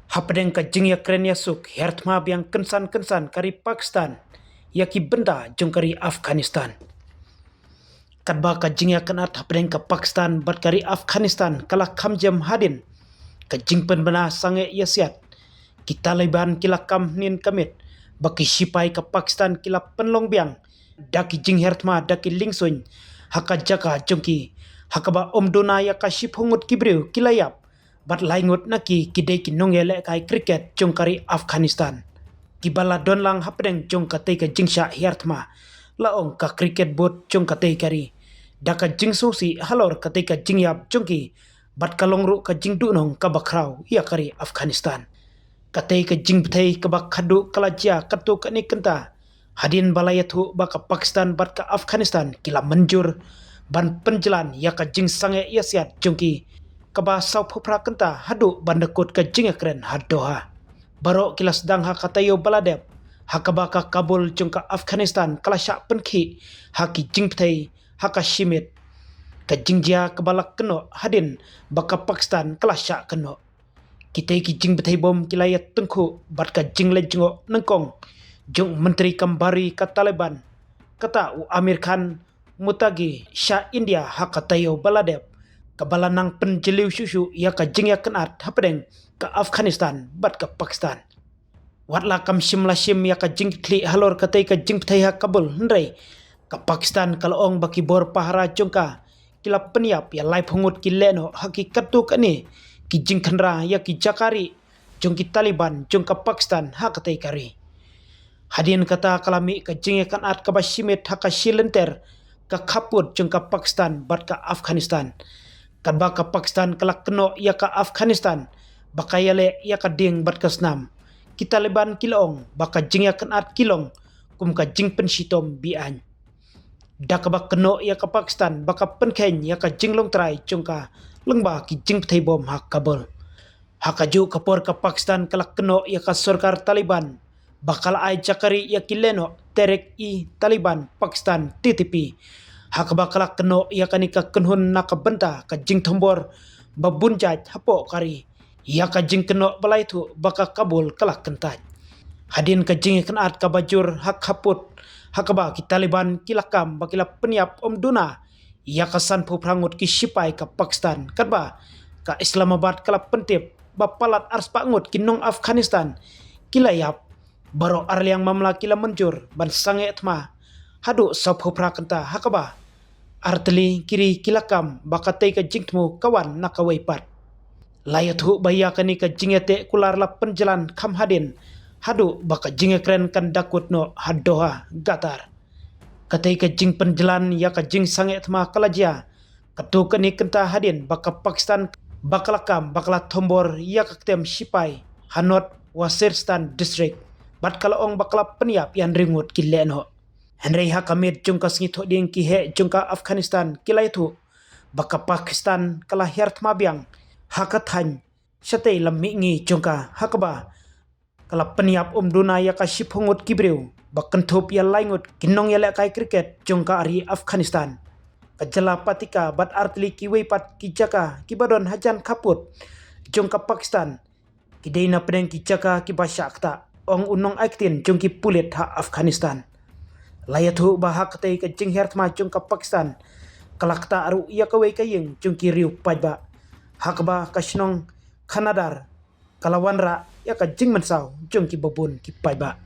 Hapdeng ka jing ya kren ya suk hertma biang kensan kari Pakistan ya ki benda jong kari Afghanistan. Kadba ka jing ya kenat hapdeng ka Pakistan bat kari Afghanistan kala kamjam hadin ka jing pen bena sange ya siat. Ki Taliban kila kam nin kamit baki sipai ka Pakistan kila penlong biang daki jing hertma daki lingsun haka jaka jongki hakaba omdona ya ka shiphungut kibriu kila yap bat laingut naki kidei ki nongele kai cricket jongkari Afghanistan. Kibala don lang hapdeng jong katei ka jingsha hiartma laong ka cricket bot jong katei kari daka jingsu si halor katei ka jingyap jongki bat kalongru ka jingdu nong ka bakrau ya kari Afghanistan. Katei ka jingbthei ka bakhadu kalajia katu kani kenta hadin balayatu baka Pakistan bat ka Afghanistan kila menjur ban penjalan ya ka jing sange ya siat jongki kaba sau phupra kenta hadu bandakut ka jingakren hadoha baro kila sedang hakatayo baladep hakaba ka Kabul jongka Afghanistan kala syak penkhi haki jingpthei haka shimit ka jingjia kabalak keno hadin baka Pakistan kala syak keno kitei ki jingbthei bom kilayat tengku bat ka jingle jengo nengkong jong menteri kambari ka Taliban kata u Amir Khan mutagi Shah India hakatayo baladep kabalanang penjeliu susu ya ka jingya kenat hapdeng ka Afghanistan bat ka Pakistan. Watla kam shimla shim ya ka jingkli halor katei ka jingpthei ha Kabul ndrei ka Pakistan kalong baki bor pahara jongka kila peniap ya lai phungut ki leno hakikat tu kani ki jingkhanra ya ki jakari jongki Taliban jongka Pakistan hakatei kari. Hadin kata kalami ka jingya kanat ka bashimit haka shilenter ka khaput jongka Pakistan bat ka Afghanistan. Kadba ka Pakistan kala keno ya ka Afghanistan bakayale ya ka ding bat ka snam ki Taliban kilong baka jingya kanat kilong kum ka jing penshitom bian dak ba keno ya ka Pakistan baka penken ya ka jinglong trai jongka lengba ki jing thei bom hak Kabul hakaju kapor ka Pakistan kala keno ya ka sarkar Taliban bakal ai jakari ya kileno terek i Taliban Pakistan TTP hakaba kala keno ya kanika kenhun nakabenta ka jing thombor babunjat hapo kari ya ka jing keno balai thu baka Kabul kala kentat hadin ka jing kenat ka bajur hak haput hakaba ki Taliban kilakam bakila peniap omduna ya ka san phuprangut ki sipai ka Pakistan kadba ka Islamabad kala pentip bapalat ars pangut kinong Afghanistan kila yap baro arliang mamla kila menjur ban sange etma hadu saphupra kenta hakaba arteli kiri kilakam bakatei ka jingtmu kawan nakawaipat layathu baya kani ka jingete kular la penjalan kham hadin hadu baka jingekren kan dakut no hadoha gatar katei ka jing penjalan ya ka jing sange etma kalajia katu kani kenta hadin baka Pakistan bakalakam bakala thombor ya ka tem sipai Hanot Waziristan district bat kalaong bakala peniap yan ringut kileno Henry hakamit jongka sngitho ding ki he jongka Afghanistan kilai thu baka Pakistan kala hert mabiang hakathan satei lammi ngi jongka hakaba kala peniap umduna ya ka shiphungut kibreu bakan thop ya laingut kinong ya kai cricket jongka ari Afghanistan kajala patika bat artli kiwei pat kijaka kibadon hajan kaput jongka Pakistan kideina pedeng kijaka kibashakta ong unong aktin jongki pulit ha Afghanistan layathu bahak tei ka jing hertma jongka Pakistan kalakta aru ya kawei kayeng jongki riu pajba hakba kasnong Kanadar kalawanra ya ka jing mensau jongki babun ki pajba